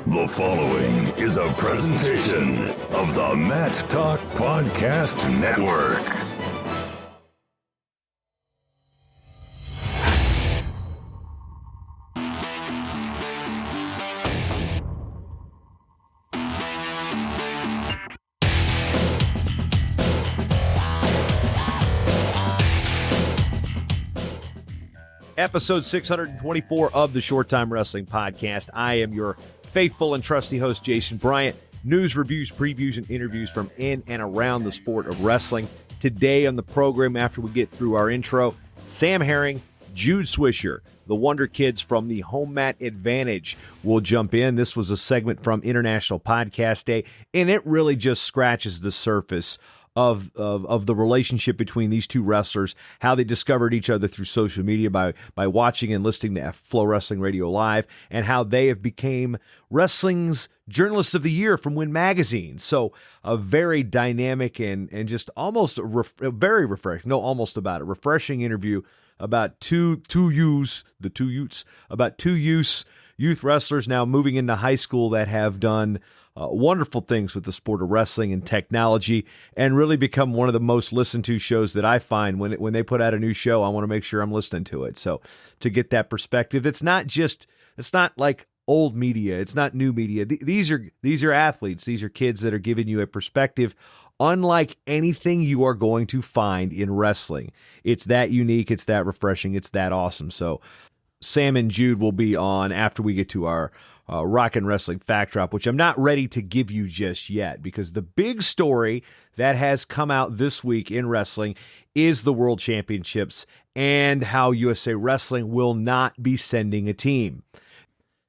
The following is a presentation of the Mat Talk Podcast Network. Episode 624 of the Short Time Wrestling Podcast. I am your faithful and trusty host, Jason Bryant. News, reviews, previews, and interviews from in and around the sport of wrestling. Today on the program, after we get through our intro, Sam Herring, Jude Swisher, the Wonder Kids from the Home Mat Advantage will jump in. This was a segment from International Podcast Day, and it really just scratches the surface of the relationship between these two wrestlers, how they discovered each other through social media by watching and listening to Flow Wrestling Radio Live, and how they have became wrestling's Journalist of the Year from Win Magazine. So a very dynamic and just almost very refreshing, refreshing interview about two youth wrestlers now moving into high school that have done wonderful things with the sport of wrestling and technology, and really become one of the most listened to shows that I find. When they put out a new show, I want to make sure I'm listening to it. So to get that perspective, it's not like old media. It's not new media. These are athletes. These are kids that are giving you a perspective unlike anything you are going to find in wrestling. It's that unique. It's that refreshing. It's that awesome. So Sam and Jude will be on after we get to our Rockin' Wrestling Fact Drop, which I'm not ready to give you just yet, because the big story that has come out this week in wrestling is the World Championships and how USA Wrestling will not be sending a team.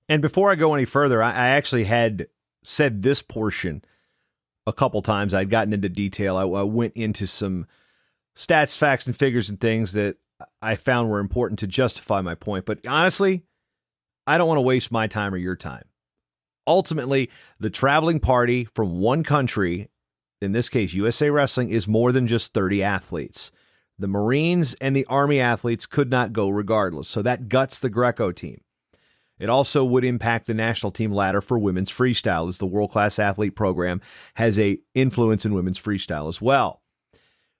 And before I go any further, I actually had said this portion a couple times. I'd gotten into detail. I went into some stats, facts, and figures and things that I found were important to justify my point. But honestly, I don't want to waste my time or your time. Ultimately, the traveling party from one country, in this case USA Wrestling, is more than just 30 athletes. The Marines and the Army athletes could not go regardless, so that guts the Greco team. It also would impact the national team ladder for women's freestyle, as the world-class athlete program has an influence in women's freestyle as well.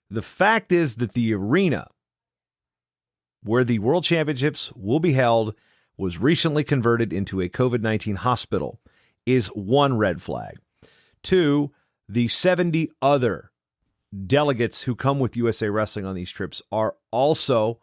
The fact is that the arena where the World Championships will be held was recently converted into a COVID-19 hospital, is one red flag. Two, the 70 other delegates who come with USA Wrestling on these trips are also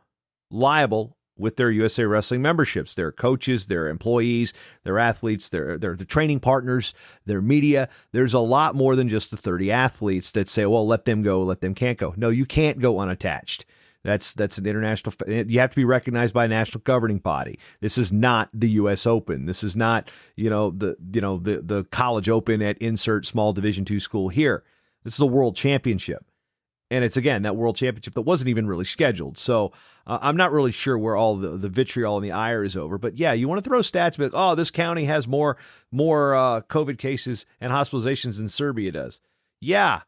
liable with their USA Wrestling memberships, their coaches, their employees, their athletes, their training partners, their media. There's a lot more than just the 30 athletes that say, well, let them go, let them can't go. No, you can't go unattached. That's an international. You have to be recognized by a national governing body. This is not the U.S. Open. This is not the college open at insert small Division II school here. This is a world championship, and it's again that world championship that wasn't even really scheduled. So I'm not really sure where all the vitriol and the ire is over. But yeah, you want to throw stats, but oh, this county has more COVID cases and hospitalizations than Serbia does. Yeah.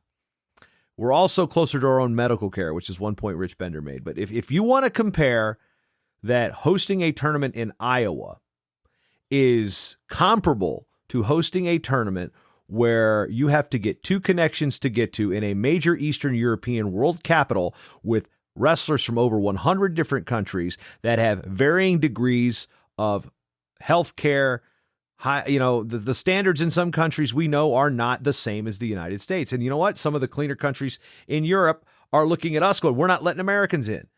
We're also closer to our own medical care, which is one point Rich Bender made. But if you want to compare that hosting a tournament in Iowa is comparable to hosting a tournament where you have to get two connections to get to in a major Eastern European world capital with wrestlers from over 100 different countries that have varying degrees of health care, the standards in some countries we know are not the same as the United States. And you know what? Some of the cleaner countries in Europe are looking at us going, we're not letting Americans in.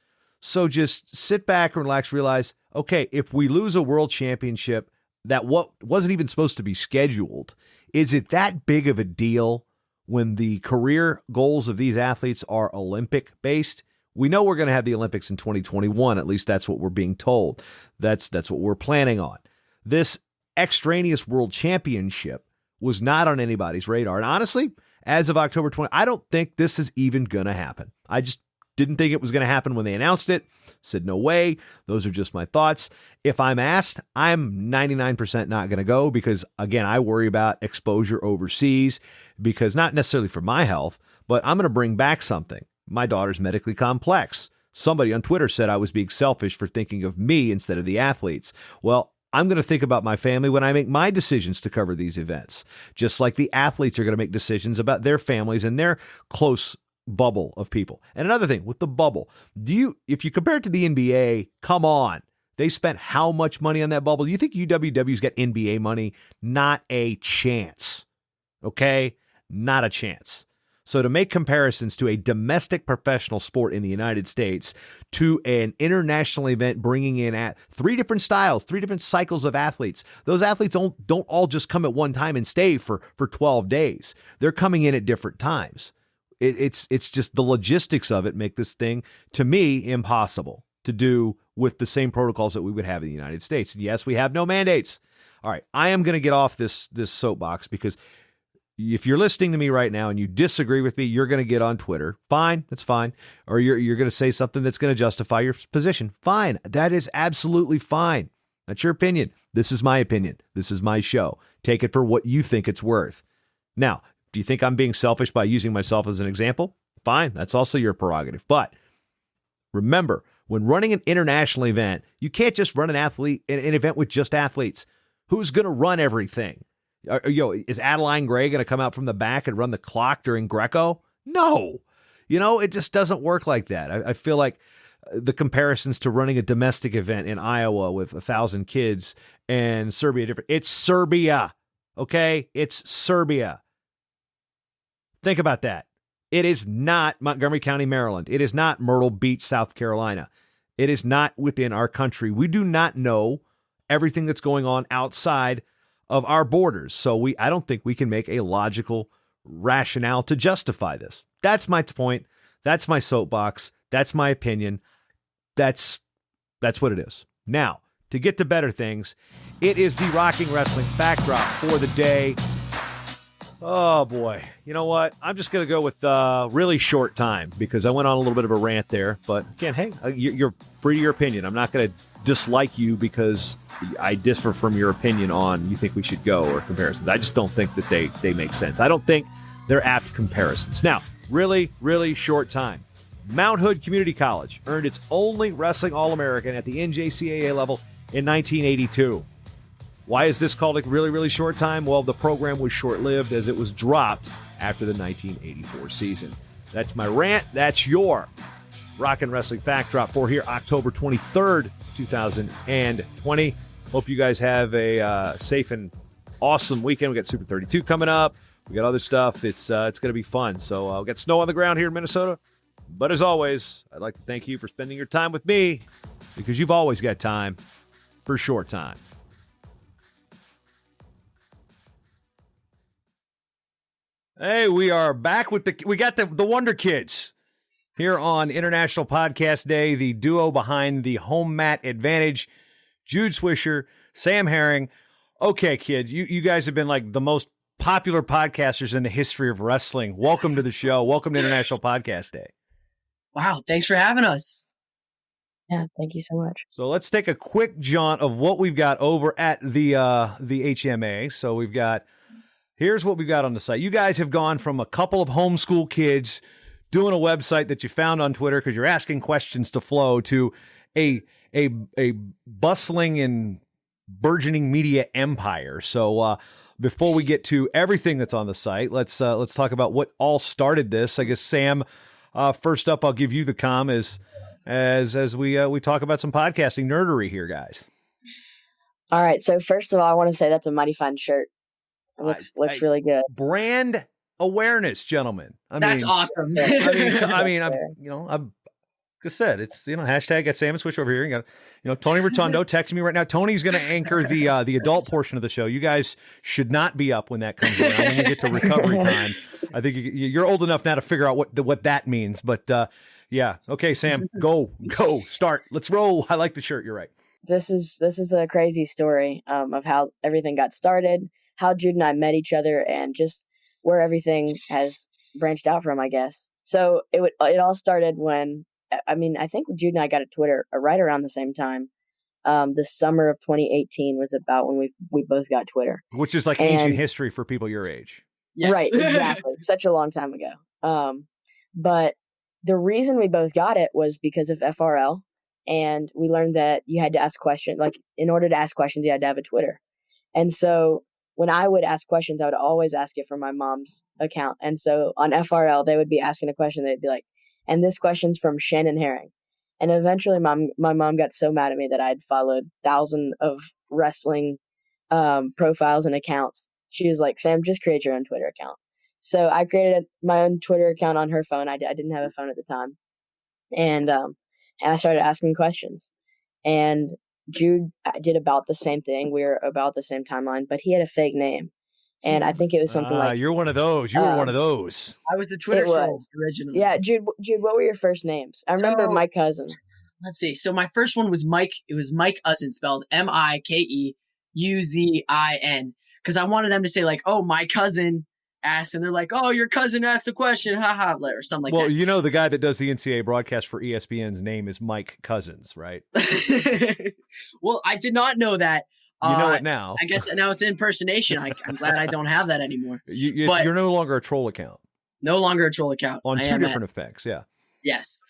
So just sit back and relax, realize, okay, if we lose a world championship that wasn't even supposed to be scheduled, is it that big of a deal when the career goals of these athletes are Olympic based? We know we're going to have the Olympics in 2021. At least that's what we're being told. That's what we're planning on. This extraneous world championship was not on anybody's radar. And honestly, as of October 20, I don't think this is even going to happen. I just didn't think it was going to happen when they announced it. Said, no way. Those are just my thoughts. If I'm asked, I'm 99% not going to go because, again, I worry about exposure overseas because not necessarily for my health, but I'm going to bring back something. My daughter's medically complex. Somebody on Twitter said I was being selfish for thinking of me instead of the athletes. Well, I'm going to think about my family when I make my decisions to cover these events, just like the athletes are going to make decisions about their families and their close bubble of people. And another thing with the bubble, if you compare it to the NBA, come on. They spent how much money on that bubble? Do you think UWW's got NBA money? Not a chance. Okay? Not a chance. So to make comparisons to a domestic professional sport in the United States to an international event bringing in at 3 different styles, 3 different cycles of athletes, those athletes don't all just come at one time and stay for 12 days. They're coming in at different times. It's just the logistics of it make this thing, to me, impossible to do with the same protocols that we would have in the United States. And yes, we have no mandates. All right, I am going to get off this soapbox because if you're listening to me right now and you disagree with me, you're going to get on Twitter. Fine, that's fine. Or you're going to say something that's going to justify your position. Fine, that is absolutely fine. That's your opinion. This is my opinion. This is my show. Take it for what you think it's worth. Now, do you think I'm being selfish by using myself as an example? Fine, that's also your prerogative. But remember, when running an international event, you can't just run an event with just athletes. Who's going to run everything? Is Adeline Gray going to come out from the back and run the clock during Greco? No. It just doesn't work like that. I feel like the comparisons to running a domestic event in Iowa with 1,000 kids and Serbia different. It's Serbia, okay? It's Serbia. Think about that. It is not Montgomery County, Maryland. It is not Myrtle Beach, South Carolina. It is not within our country. We do not know everything that's going on outside of our borders. So I don't think we can make a logical rationale to justify this. That's my point. That's my soapbox. That's my opinion. That's what it is. Now, to get to better things, it is the Rockin' Wrestling Fact Drop for the day. Oh, boy. You know what? I'm just going to go with really short time because I went on a little bit of a rant there. But again, hey, you're free to your opinion. I'm not going to dislike you because I differ from your opinion on you think we should go or comparisons. I just don't think that they make sense. I don't think they're apt comparisons. Now, really, really short time. Mount Hood Community College earned its only Wrestling All-American at the NJCAA level in 1982. Why is this called a really, really short time? Well, the program was short-lived as it was dropped after the 1984 season. That's my rant. That's your Rockin' Wrestling Fact Drop for here, October 23rd, 2020. Hope you guys have a safe and awesome weekend. We got Super 32 coming up. We got other stuff. It's going to be fun. So we got snow on the ground here in Minnesota. But as always, I'd like to thank you for spending your time with me because you've always got time for short time. Hey, we are back with we got the Wonder Kids here on International Podcast Day, the duo behind the home mat advantage, Jude Swisher, Sam Herring. Okay, kids, you guys have been like the most popular podcasters in the history of wrestling. Welcome to the show. Welcome to International Podcast Day. Wow, thanks for having us. Yeah, thank you so much. So let's take a quick jaunt of what we've got over at the HMA. So here's what we've got on the site. You guys have gone from a couple of homeschool kids doing a website that you found on Twitter because you're asking questions to Flo to a bustling and burgeoning media empire. So before we get to everything that's on the site, let's talk about what all started this. I guess Sam, first up, I'll give you the comm as we talk about some podcasting nerdery here, guys. All right. So first of all, I want to say that's a mighty fine shirt. It looks really good. Brand awareness, gentlemen. That's awesome. I'm like I said, it's hashtag got Sam and Switch over here. You got Tony Rotundo texting me right now. Tony's going to anchor the adult portion of the show. You guys should not be up when that comes around. When you get to recovery time, I think you're old enough now to figure out what that means. But yeah, okay, Sam, go, start. Let's roll. I like the shirt. You're right. This is a crazy story of how everything got started, how Jude and I met each other, and just where everything has branched out from, I guess. So it all started when, I think Jude and I got a Twitter right around the same time. The summer of 2018 was about when we both got Twitter. Which is like ancient history for people your age. Yes. Right, exactly. Such a long time ago. But the reason we both got it was because of FRL and we learned that you had to ask questions. Like, in order to ask questions, you had to have a Twitter. And so when I would ask questions, I would always ask it from my mom's account. And so on FRL, they would be asking a question. They'd be like, and this question's from Shannon Herring. And eventually my mom got so mad at me that I'd followed thousands of wrestling profiles and accounts. She was like, Sam, just create your own Twitter account. So I created my own Twitter account on her phone. I didn't have a phone at the time. And I started asking questions. And Jude did about the same thing. We were about the same timeline, but he had a fake name. And I think it was something like... You're one of those. You were one of those. I was a Twitter troll originally. Yeah, Jude, what were your first names? I remember my cousin. Let's see. So my first one was Mike. It was Mike Uzzin, spelled Mikeuzin. Because I wanted them to say like, oh, my cousin asked, and they're like, oh, your cousin asked a question, haha, or something like that. Well, you know, the guy that does the NCAA broadcast for ESPN's name is Mike Cousins, right? Well, I did not know that. You know it now. I guess that now it's impersonation. I'm glad I don't have that anymore. You're no longer a troll account. No longer a troll account. On two different effects, yeah. Yes.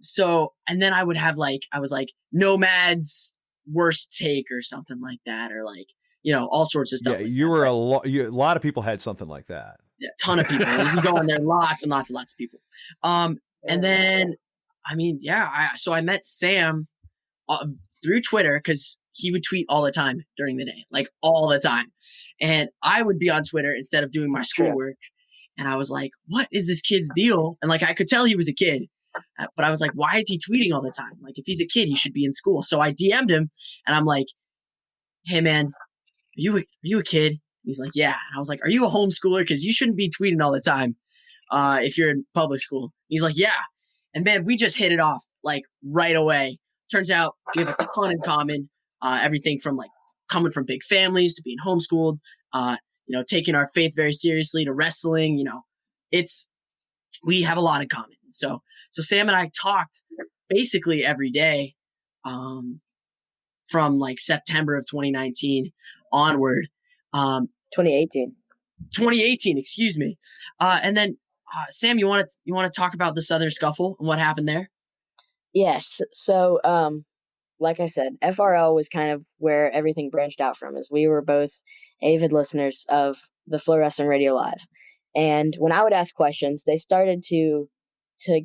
So, and then I would have I was like, Nomad's worst take or something like that, or like, all sorts of stuff. Yeah, like a lot of people had something like that. Yeah, a ton of people. You go in there, lots and lots and lots of people. And then, so I met Sam through Twitter because he would tweet all the time during the day, like all the time. And I would be on Twitter instead of doing my schoolwork. And I was like, what is this kid's deal? And like, I could tell he was a kid, but I was like, why is he tweeting all the time? Like, if he's a kid, he should be in school. So I DM'd him and I'm like, hey man, are you a kid? And he's like, yeah. And I was like, are you a homeschooler? Cause you shouldn't be tweeting all the time. If you're in public school. He's like, yeah. And man, we just hit it off like right away. Turns out we have a ton in common. Everything from like coming from big families to being homeschooled, taking our faith very seriously to wrestling, we have a lot in common. So Sam and I talked basically every day, from like September of 2019 onward. 2018, excuse me. And then, Sam, you want to talk about the Southern Scuffle and what happened there? Yes. So, like I said, FRL was kind of where everything branched out from, as we were both avid listeners of the Flow Wrestling Radio Live. And when I would ask questions, they started to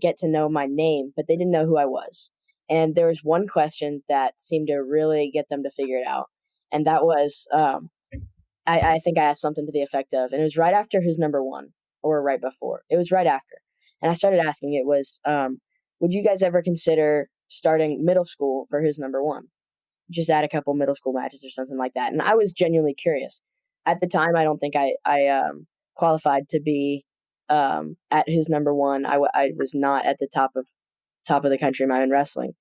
get to know my name, but they didn't know who I was. And there was one question that seemed to really get them to figure it out. And that was, I think I asked something to the effect of, and it was right after Who's Number One, or right before. It was right after. And I started asking, it was, would you guys ever consider starting middle school for Who's Number One? Just add a couple middle school matches or something like that. And I was genuinely curious. At the time, I don't think I qualified to be at Who's Number One. I was not at the top of the country in my own wrestling.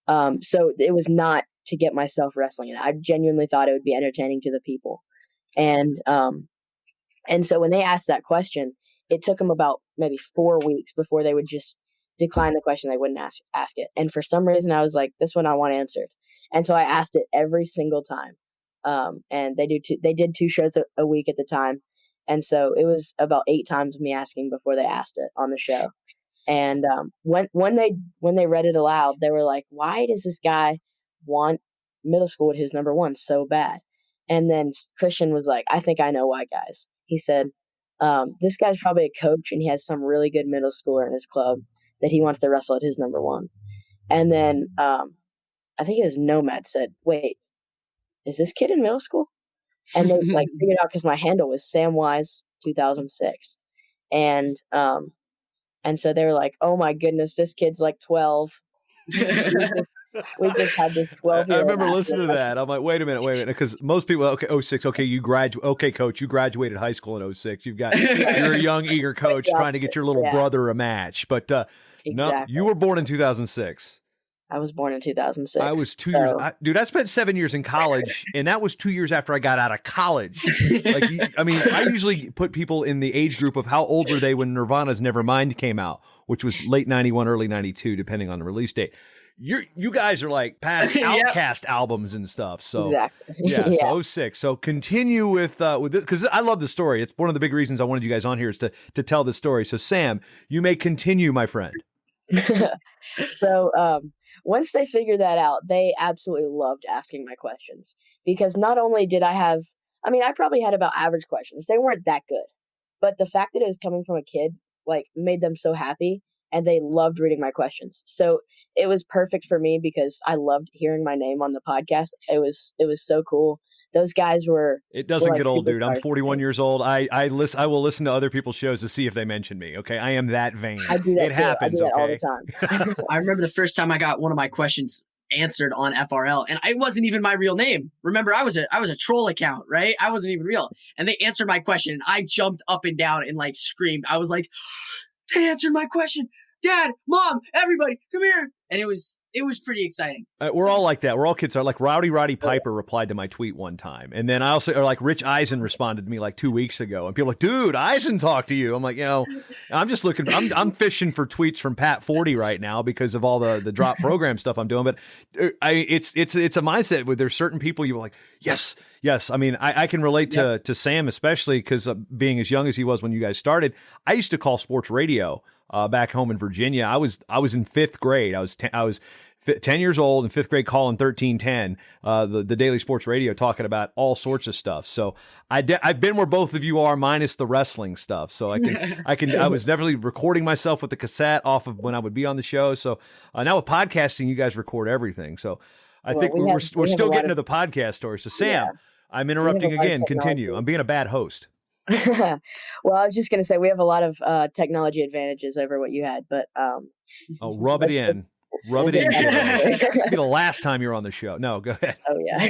So it was not to get myself wrestling. And I genuinely thought it would be entertaining to the people. And so when they asked that question, it took them about maybe 4 weeks before they would just decline the question. They wouldn't ask it. And for some reason, I was like, this one I want answered. And so I asked it every single time. And they did 2 shows a week at the time. And so it was about 8 times me asking before they asked it on the show. And when they read it aloud, they were like, why does this guy want middle school at Who's Number One so bad? And then Christian was like, I think I know why, guys. He said, this guy's probably a coach and he has some really good middle schooler in his club that he wants to wrestle at Who's Number One. And then I think it was Nomad said, wait, is this kid in middle school? And they like figured out because my handle was Samwise 2006. And so they were like, oh my goodness, this kid's like 12. We just had this 12-year-old. I remember listening to that. I'm like, wait a minute. Because most people, okay, 06, okay, okay, coach, you graduated high school in 06. You're a young, eager coach trying to get your little brother a match. But no, you were born in 2006. I was born in 2006. I was 2 years. Dude, I spent 7 years in college, and that was 2 years after I got out of college. I usually put people in the age group of how old were they when Nirvana's Nevermind came out, which was late 91, early 92, depending on the release date. You guys are like past Outcast albums and stuff. So exactly. Yeah, so 06. So continue with this, because I love the story. It's one of the big reasons I wanted you guys on here is to tell this story. So Sam, you may continue, my friend. So once they figured that out, they absolutely loved asking my questions, because not only did I probably had about average questions. They weren't that good, but the fact that it was coming from a kid like made them so happy, and they loved reading my questions. So it was perfect for me because I loved hearing my name on the podcast. It was so cool. Those guys were. It doesn't like get old, dude. I'm superstars 41 for me. years old. I will listen to other people's shows to see if they mention me. Okay, I am that vain. I do that It too. happens. I do that Okay, all the time. I remember the first time I got one of my questions answered on FRL, and it wasn't even my real name. Remember, I was a troll account, right? I wasn't even real, and they answered my question, and I jumped up and down and like screamed. I was like, "They answered my question, Dad, Mom, everybody, come here!" And it was pretty exciting. we're all like that. We're all kids. Like Roddy Piper replied to my tweet one time, and then I also, or like Rich Eisen responded to me like 2 weeks ago, and people are like, "Dude, Eisen talked to you." I'm like, I'm just looking. I'm fishing for tweets from Pat 40 right now because of all the drop program stuff I'm doing. But it's a mindset where there's certain people you're like, yes. I mean, I can relate to Sam, especially because being as young as he was when you guys started. I used to call sports radio back home in Virginia. I was in fifth grade. I was 10 years old in fifth grade, calling 1310, the daily sports radio, talking about all sorts of stuff. So I've been where both of you are, minus the wrestling stuff. So I was definitely recording myself with the cassette off of when I would be on the show. So now with podcasting, you guys record evering. So I think we're still getting to the podcast story. So Sam, I'm interrupting again. Continue. I'm being a bad host. Well, I was just going to say we have a lot of technology advantages over what you had, but rub it in. Rub it in. It'll be the last time you're on the show. No, go ahead. Oh yeah.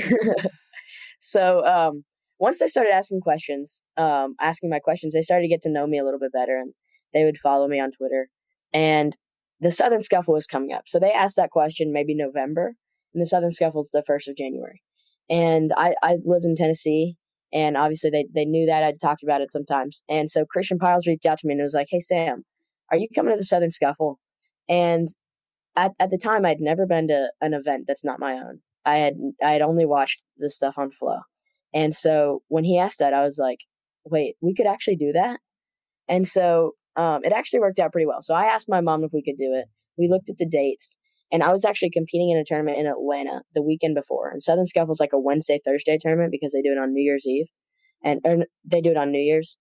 So once they started asking my questions, they started to get to know me a little bit better, and they would follow me on Twitter. And the Southern Scuffle was coming up, so they asked that question maybe November, and the Southern Scuffle is the 1st of January. And I lived in Tennessee, and obviously they knew that. I'd talked about it sometimes. And so Christian Piles reached out to me and was like, "Hey Sam, are you coming to the Southern Scuffle?" And at the time, I'd never been to an event that's not my own. I had only watched this stuff on Flow. And so when he asked that, I was like, wait, we could actually do that? And so it actually worked out pretty well. So I asked my mom if we could do it. We looked at the dates, and I was actually competing in a tournament in Atlanta the weekend before. And Southern Scuffle is like a Wednesday, Thursday tournament because they do it on New Year's Eve. And they do it on New Year's.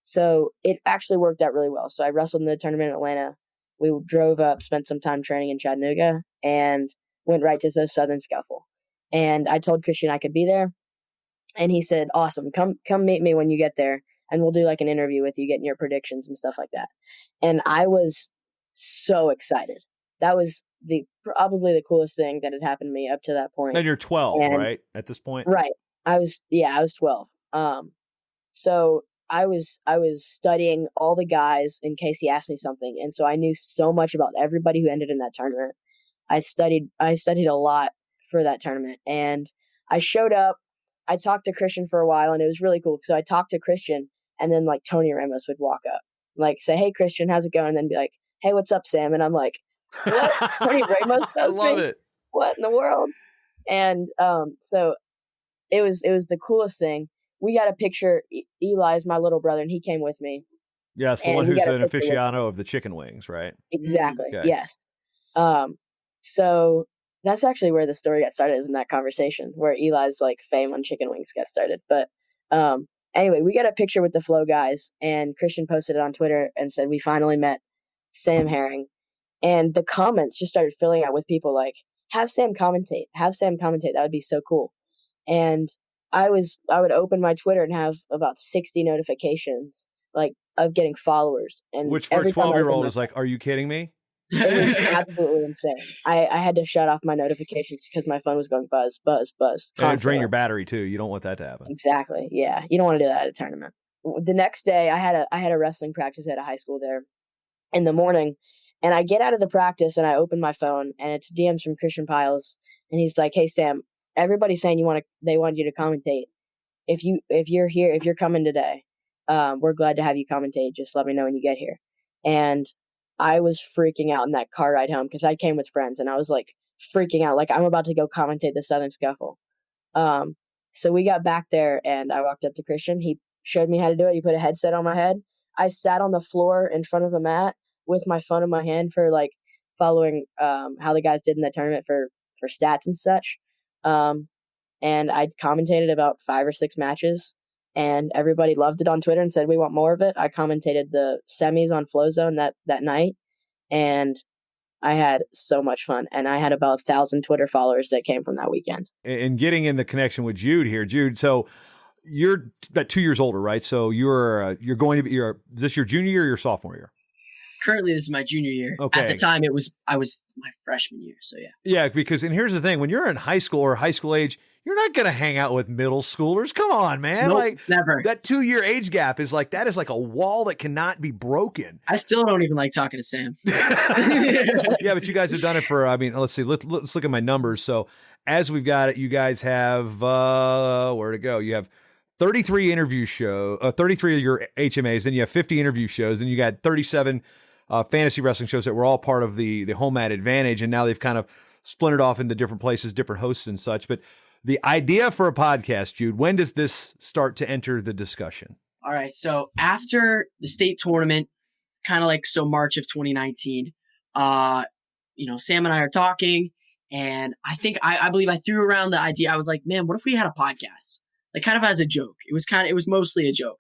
So it actually worked out really well. So I wrestled in the tournament in Atlanta. We drove up, spent some time training in Chattanooga, and went right to the Southern Scuffle. And I told Christian I could be there, and he said, "Awesome, come meet me when you get there, and we'll do like an interview with you, getting your predictions and stuff like that." And I was so excited. That was probably the coolest thing that had happened to me up to that point. And you're 12, right? At this point, right? I was 12. So I was studying all the guys in case he asked me something, and so I knew so much about everybody who ended in that tournament. I studied a lot for that tournament, and I showed up. I talked to Christian for a while, and it was really cool. So I talked to Christian, and then like Tony Ramos would walk up, like say, "Hey Christian, how's it going?" And then be like, "Hey, what's up, Sam?" And I'm like, "What? Tony Ramos? I love it. What in the world?" And so it was the coolest thing. We got a picture. Eli's my little brother, and he came with me. Yes, the one who's an aficionado of the chicken wings, right? Exactly. Okay. Yes. So that's actually where the story got started, in that conversation where Eli's like fame on chicken wings got started. But anyway, we got a picture with the Flow guys, and Christian posted it on Twitter and said, "We finally met Sam Herring." And the comments just started filling out with people like, "Have Sam commentate. Have Sam commentate. That would be so cool." And I would open my Twitter and have about 60 notifications, like, of getting followers. And which for a 12-year-old is like, are you kidding me? It was absolutely insane. I had to shut off my notifications because my phone was going buzz, buzz, buzz. And it'd drain your battery too. You don't want that to happen. Exactly. Yeah, you don't want to do that at a tournament. The next day, I had a wrestling practice at a high school there in the morning, and I get out of the practice and I open my phone, and it's DMs from Christian Piles, and he's like, "Hey Sam, everybody's saying they want you to commentate. If you're here, if you're coming today, we're glad to have you commentate. Just let me know when you get here." And I was freaking out in that car ride home because I came with friends, and I was like freaking out, like I'm about to go commentate the Southern Scuffle. So we got back there, and I walked up to Christian. He showed me how to do it. He put a headset on my head. I sat on the floor in front of a mat with my phone in my hand for like following how the guys did in the tournament for stats and such. And I commentated about 5 or 6 matches, and everybody loved it on Twitter and said we want more of it. I commentated the semis on FlowZone that night, and I had so much fun. And I had about 1,000 Twitter followers that came from that weekend. And getting in the connection with Jude here, Jude. So you're about 2 years older, right? So you're going to be. Is this your junior year or your sophomore year? Currently, this is my junior year. Okay. At the time, I was my freshman year. So yeah. Yeah, because and here's the thing: when you're in high school or high school age, you're not going to hang out with middle schoolers. Come on, man! Nope, like never. That 2-year age gap is like a wall that cannot be broken. I still don't even like talking to Sam. Yeah, but you guys have done it for. I mean, let's see. Let's look at my numbers. So as we've got it, you guys have where to go? You have 33 interview show, 33 of your HMAs. Then you have 50 interview shows, and you got 37. Fantasy wrestling shows that were all part of the Home Mat Advantage, and now they've kind of splintered off into different places, different hosts and such. But the idea for a podcast, Jude, when does this start to enter the discussion? All right, so after the state tournament, kind of like March of 2019, Sam and I are talking, and I believe I threw around the idea. I was like, man, what if we had a podcast? Like kind of as a joke. It was mostly a joke.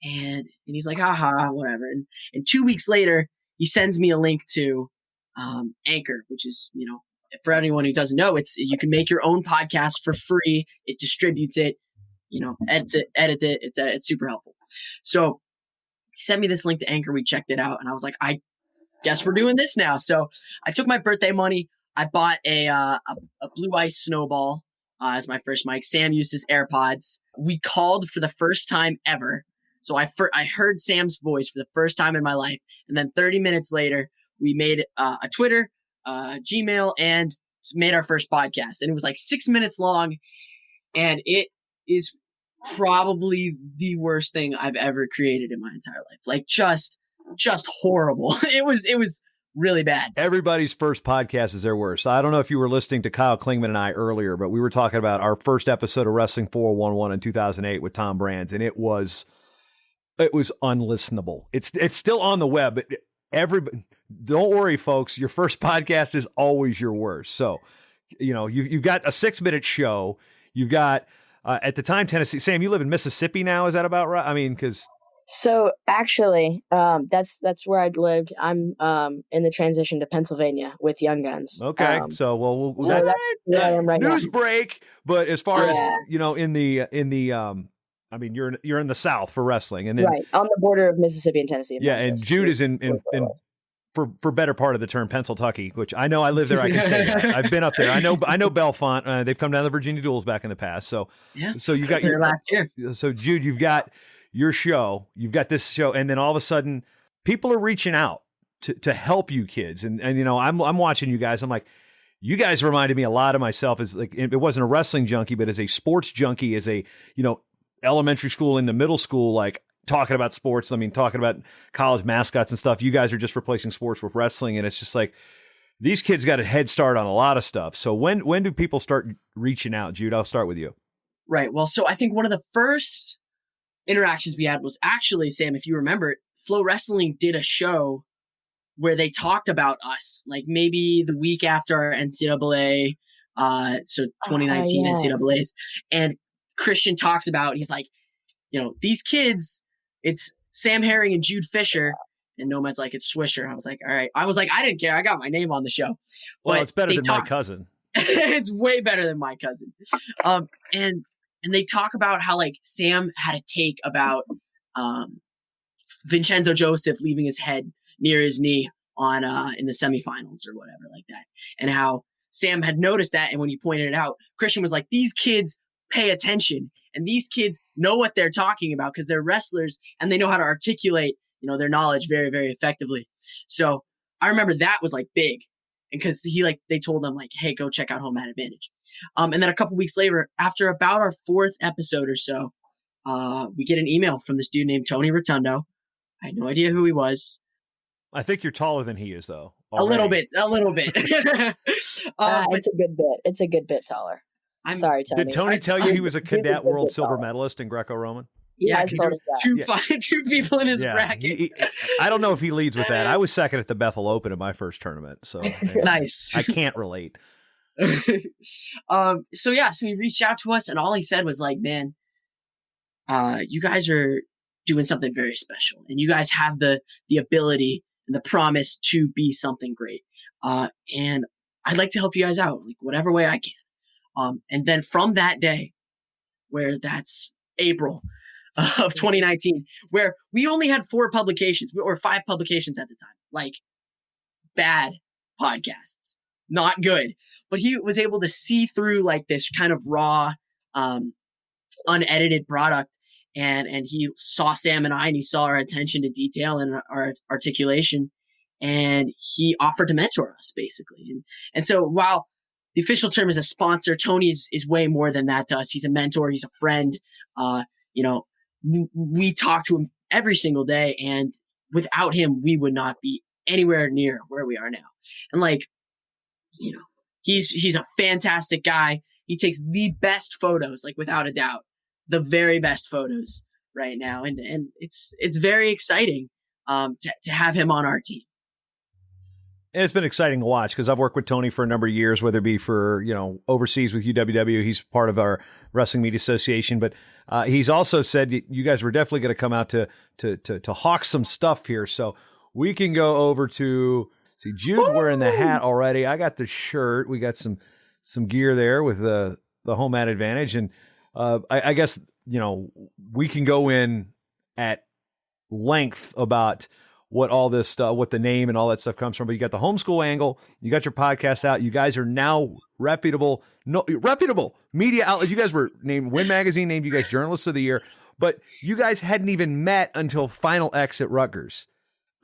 And he's like, haha, whatever. And 2 weeks later, he sends me a link to Anchor, which is, for anyone who doesn't know, you can make your own podcast for free. It distributes it, edits it. It's super helpful. So he sent me this link to Anchor. We checked it out, and I was like, I guess we're doing this now. So I took my birthday money. I bought a Blue Ice Snowball as my first mic. Sam used his AirPods. We called for the first time ever. So I heard Sam's voice for the first time in my life. And then 30 minutes later, we made a Twitter, Gmail, and made our first podcast. And it was like 6 minutes long. And it is probably the worst thing I've ever created in my entire life. Like just horrible. It was really bad. Everybody's first podcast is their worst. I don't know if you were listening to Kyle Klingman and I earlier, but we were talking about our first episode of Wrestling 411 in 2008 with Tom Brands, and it was unlistenable. It's still on the web. Don't worry, folks. Your first podcast is always your worst. So, you've got a 6-minute show. You've got at the time Tennessee. Sam, you live in Mississippi now. Is that about right? I mean, because so actually, that's where I'd lived. I'm in the transition to Pennsylvania with Young Guns. Okay, so that's where I am right news now. break. But as far as in the. I mean, you're in the South for wrestling, and then right on the border of Mississippi and Tennessee. Yeah, and Jude is in for better part of the term Pennsyltucky, which I know I live there. I can say that. I've been up there. I know Bellefonte. They've come down to Virginia Duels back in the past. So yeah. So you got your last year. So Jude, you've got your show. You've got this show, and then all of a sudden, people are reaching out to help you kids, and I'm watching you guys. I'm like. You guys reminded me a lot of myself as like it wasn't a wrestling junkie, but as a sports junkie, as a elementary school into middle school, like talking about sports. I mean, talking about college mascots and stuff. You guys are just replacing sports with wrestling. And it's just like, these kids got a head start on a lot of stuff. So when do people start reaching out? Jude, I'll start with you. Right. Well, so I think one of the first interactions we had was actually, Sam, if you remember, Flow Wrestling did a show where they talked about us, like maybe the week after our NCAA, so 2019 NCAAs. And Christian talks about, he's like, these kids, it's Sam Herring and Jude Swisher. And Nomad's like, it's Swisher. I was like, all right. I didn't care. I got my name on the show. Well, it's better than my cousin. It's way better than my cousin. And they talk about how like Sam had a take about Vincenzo Joseph leaving his head near his knee on in the semifinals or whatever like that. And how Sam had noticed that. And when he pointed it out, Christian was like, these kids pay attention and these kids know what they're talking about because they're wrestlers and they know how to articulate, their knowledge very, very effectively. So I remember that was like big. And because they told them like, hey, go check out Home Mat Advantage. And then a couple weeks later, after about our 4th episode or so, we get an email from this dude named Tony Rotundo. I had no idea who he was. I think you're taller than he is, though. Already. A little bit. It's a good bit. It's a good bit taller. Sorry, Tony. Did Tony tell you he was a cadet world silver medalist in Greco-Roman? Yeah, 'cause because there was told us two people in his bracket. I don't know if he leads with that. I was second at the Bethel Open in my first tournament, so Nice. I can't relate. So he reached out to us, and all he said was like, "Man, you guys are doing something very special, and you guys have the ability and the promise to be something great. And I'd like to help you guys out, like whatever way I can." And then from that day, where that's April of 2019, where we only had 4 publications or 5 publications at the time, like bad podcasts, not good. But he was able to see through like this kind of raw, unedited product. And he saw Sam and I, and he saw our attention to detail and our articulation, and he offered to mentor us basically. And so while the official term is a sponsor, Tony is way more than that to us. He's a mentor. He's a friend. We talk to him every single day, and without him, we would not be anywhere near where we are now. And he's a fantastic guy. He takes the best photos, like without a doubt, the very best photos right now. And it's very exciting to have him on our team. And it's been exciting to watch because I've worked with Tony for a number of years, whether it be for, overseas with UWW. He's part of our Wrestling Media Association, but he's also said you guys were definitely going to come out to hawk some stuff here. So we can go over to see Jude's wearing the hat already. I got the shirt. We got some gear there with the home ad advantage. And I guess, we can go in at length about what all this stuff, what the name and all that stuff comes from. But you got the homeschool angle, you got your podcast out. You guys are now reputable media outlets. You guys were named, Win Magazine named you guys Journalists of the Year, but you guys hadn't even met until Final X at Rutgers.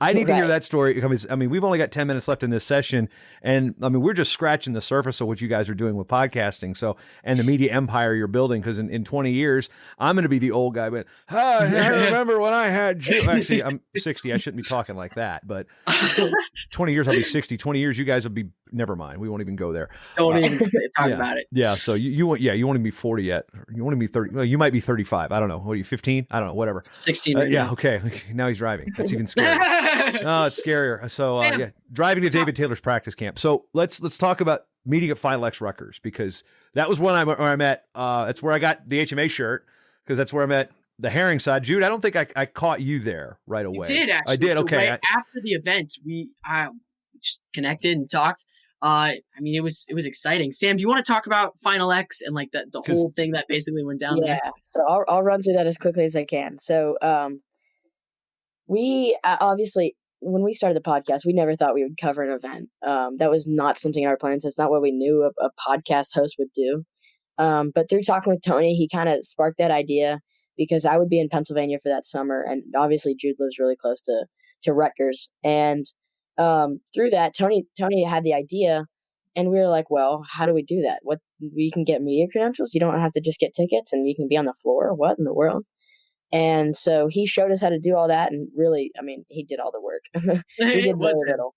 I need to hear that story. I mean, we've only got 10 minutes left in this session, and we're just scratching the surface of what you guys are doing with podcasting. So, and the media empire you're building, because in 20 years, I'm going to be the old guy. But I remember when I had you. Actually, I'm 60. I shouldn't be talking like that. But 20 years, I'll be 60. 20 years, you guys will be. Never mind. We won't even go there. Don't even talk about it. Yeah. So you won't even be 40 yet. You won't even be 30. Well, you might be 35. I don't know. What are you, 15? I don't know. Whatever. 16. Right now. Okay. Now he's driving. That's even scarier. Oh, it's scarier. So driving to David Taylor's practice camp. So let's talk about meeting at Final X Rutgers, because that was where I met. That's where I got the HMA shirt, because that's where I met the Herring side. Jude, I don't think I caught you there right away. You did, actually. I did. So okay. Right after the event, we just connected and talked. It was exciting. Sam, do you want to talk about Final X and like the whole thing that basically went down there? Yeah. So I'll run through that as quickly as I can. So we obviously, when we started the podcast, we never thought we would cover an event. That was not something in our plans. That's not what we knew a podcast host would do. But through talking with Tony, he kind of sparked that idea, because I would be in Pennsylvania for that summer, and obviously Jude lives really close to Rutgers. And through that, Tony had the idea, and we were like, well, how do we do that? We can get media credentials. You don't have to just get tickets and you can be on the floor. What in the world? And so he showed us how to do all that, and really, he did all the work. He did very little.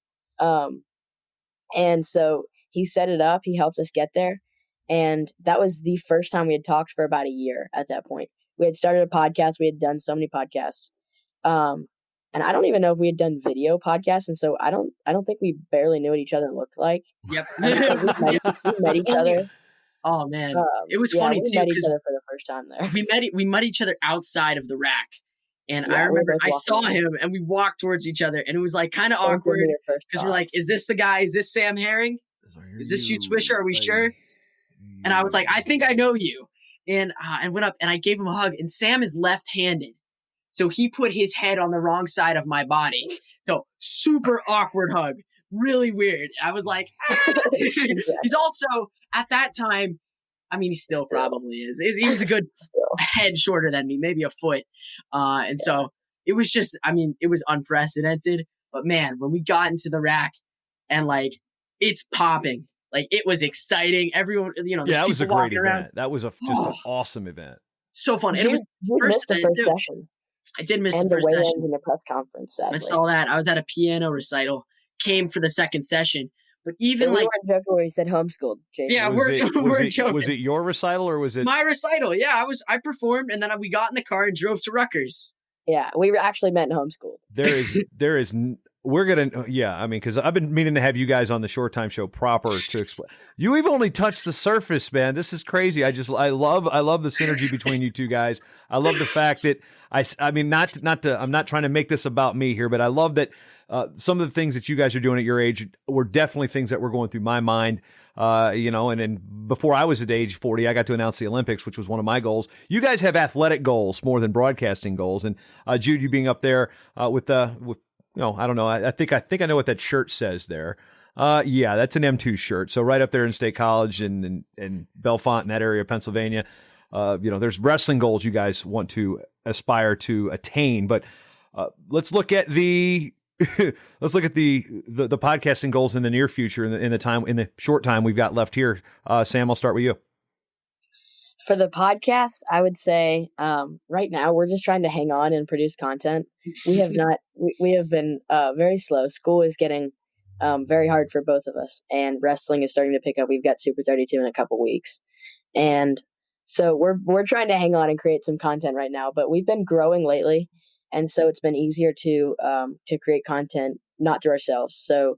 And so he set it up. He helped us get there. And that was the first time we had talked for about a year at that point. We had started a podcast. We had done so many podcasts. And I don't even know if we had done video podcasts. And so I don't think we barely knew what each other looked like. Yep. we met each other. Oh man, it was funny too. We met each other for the first time there. We met each other outside of the rack, and I remember I saw him, and we walked towards each other, and it was like kind of awkward because we're like, "Is this the guy? Is this Sam Herring? Is this Jude Swisher? Are we sure?" And I was like, "I think I know you," and went up and I gave him a hug. And Sam is left-handed, so he put his head on the wrong side of my body. So super awkward hug, really weird. I was like, ah. He's also at that time, he still probably is. He was a good head shorter than me, maybe a foot. So it was just, it was unprecedented. But man, when we got into the rack and like it's popping, like it was exciting. Everyone, that was a great event. That was just an awesome event. So fun. And it was the first session. I did miss and the first session. And the press conference. Sadly. I saw that. I was at a piano recital, came for the second session. But even we like, weren't joking when he said homeschooled, Jason. yeah, Was we're it, joking. was it your recital or was it My recital? Yeah, I performed, and then we got in the car and drove to Rutgers. Yeah, we were actually meant homeschooled. We're gonna, yeah. I mean, because I've been meaning to have you guys on the Short Time Show proper to explain. You've only touched the surface, man. This is crazy. I love the synergy between you two guys. I love the fact that I mean, I'm not trying to make this about me here, but I love that some of the things that you guys are doing at your age were definitely things that were going through my mind. And then before I was at age 40, I got to announce the Olympics, which was one of my goals. You guys have athletic goals more than broadcasting goals, and Jude, you being up there with I don't know. I think I know what that shirt says there. Yeah, that's an M2 shirt. So right up there in State College and Bellefonte in that area of Pennsylvania, there's wrestling goals you guys want to aspire to attain. But let's look at the podcasting goals in the near future in the short time we've got left here. Sam, I'll start with you. For the podcast, I would say right now we're just trying to hang on and produce content. We have not. We have been very slow. School is getting very hard for both of us, and wrestling is starting to pick up. We've got Super 32 in a couple weeks, and so we're trying to hang on and create some content right now. But we've been growing lately, and so it's been easier to create content not through ourselves. So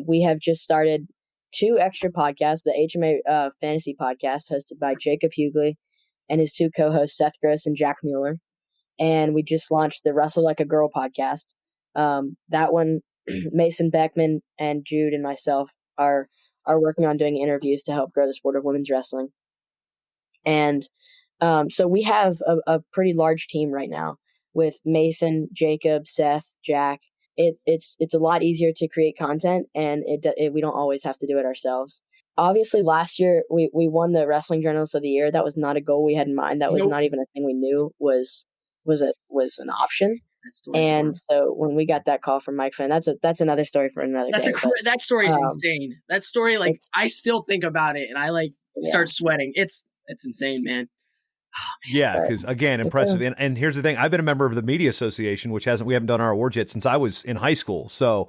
we have just started 2 extra podcasts, the HMA Fantasy Podcast hosted by Jacob Hughley and his 2 co-hosts, Seth Gross and Jack Mueller. And we just launched the Wrestle Like a Girl podcast. That one, Mason Beckman and Jude and myself are working on doing interviews to help grow the sport of women's wrestling. And so we have a pretty large team right now with Mason, Jacob, Seth, Jack. It's a lot easier to create content, and we don't always have to do it ourselves. Obviously, last year we won the Wrestling Journalist of the Year. That was not a goal we had in mind. That was not even a thing we knew was an option. And so when we got that call from Mike Finn, that's another story for another day. That story is insane. That story, I still think about it and I start sweating. It's insane, man. Yeah, because again, impressive. And here's the thing: I've been a member of the Media Association, which we haven't done our awards yet since I was in high school. So,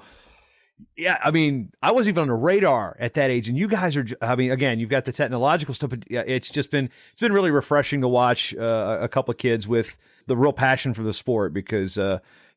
yeah, I mean, I wasn't even on the radar at that age, and you guys are. I mean, again, you've got the technological stuff, but it's been really refreshing to watch a couple of kids with the real passion for the sport because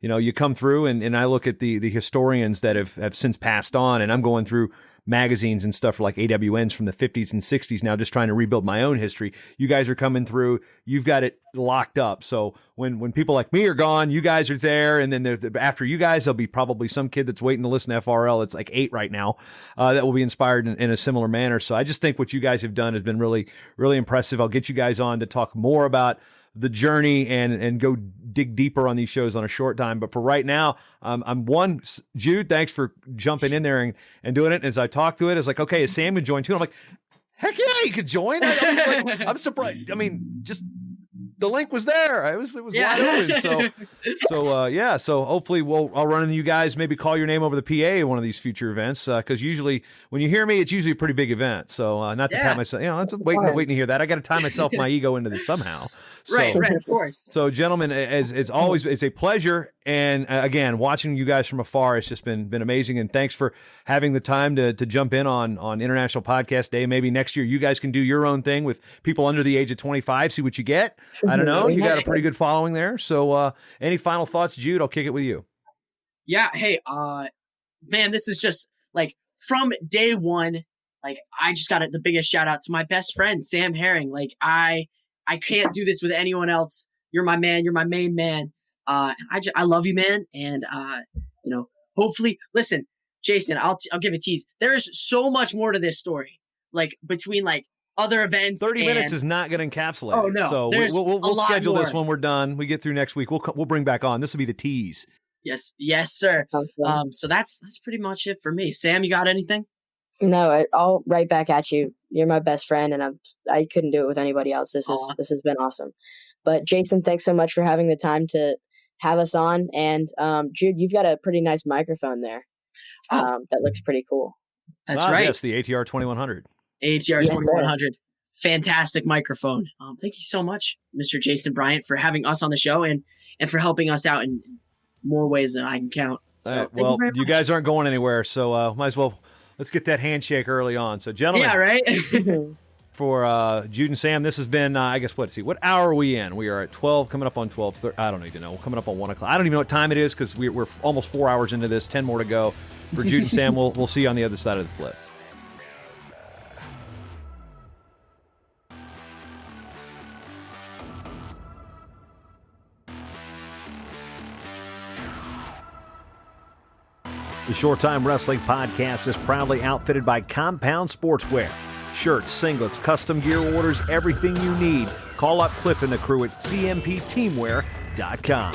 you come through and I look at the historians that have since passed on, and I'm going through magazines and stuff like AWNs from the 50s and 60s now, just trying to rebuild my own history. You guys are coming through. You've got it locked up. So when people like me are gone, you guys are there. And then after you guys, there'll be probably some kid that's waiting to listen to FRL. It's like 8 right now that will be inspired in a similar manner. So I just think what you guys have done has been really, really impressive. I'll get you guys on to talk more about the journey and go dig deeper on these shows on a short time. But for right now, Jude, thanks for jumping in there and doing it. And as I talked to it, it's like, okay, is Sam going to join too? And I'm like, heck yeah, you could join. I'm surprised. I mean, just the link was there. It was wide open. So hopefully I'll run into you guys, maybe call your name over the PA at one of these future events. Cause usually when you hear me, it's usually a pretty big event. So not to pat myself, I'm waiting to hear that. I got to tie myself, my ego into this somehow. So, right, of course. So, gentlemen, as always, it's a pleasure. And again, watching you guys from afar, it's just been amazing. And thanks for having the time to jump in on International Podcast Day. Maybe next year you guys can do your own thing with people under the age of 25. See what you get. I don't know. You got a pretty good following there. So, any final thoughts, Jude? I'll kick it with you. Yeah. Hey, man, this is just from day one. I just got the biggest shout out to my best friend Sam Herring. I can't do this with anyone else. You're my man. You're my main man. I love you, man. And, hopefully, listen, Jason, I'll give a tease. There is so much more to this story, between other events. 30 minutes is not going to encapsulate. Oh, no. So we'll schedule this when we're done. We get through next week. We'll bring back on. This will be the tease. Yes. Yes, sir. Okay. So that's pretty much it for me. Sam, you got anything? No, I'll right back at you. You're my best friend, and I couldn't do it with anybody else. This has been awesome. But Jason, thanks so much for having the time to have us on. And Jude, you've got a pretty nice microphone there. That looks pretty cool. That's right. Yes, the ATR 2100. ATR 2100. Fantastic microphone. Thank you so much, Mr. Jason Bryant, for having us on the show and for helping us out in more ways than I can count. So, you guys aren't going anywhere, so might as well Let's get that handshake early on. So, gentlemen, Yeah, right? for Jude and Sam, this has been, I guess, what hour are we in? We are at 12, coming up on 12. I don't even know. We're coming up on 1 o'clock. I don't even know what time it is because we're almost 4 hours into this, 10 more to go. For Jude and Sam, we'll see you on the other side of the flip. The Short-Time Wrestling Podcast is proudly outfitted by Compound Sportswear. Shirts, singlets, custom gear orders, everything you need. Call up Cliff and the crew at cmpteamwear.com.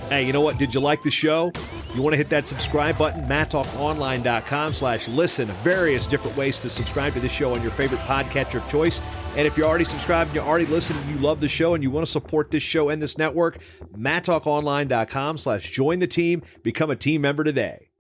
Hey, you know what? Did you like the show? You want to hit that subscribe button? MatTalkOnline.com/listen. Various different ways to subscribe to this show on your favorite podcatcher of choice. And if you're already subscribed and you're already listening, you love the show and you want to support this show and this network, MatTalkOnline.com/join the team. Become a team member today.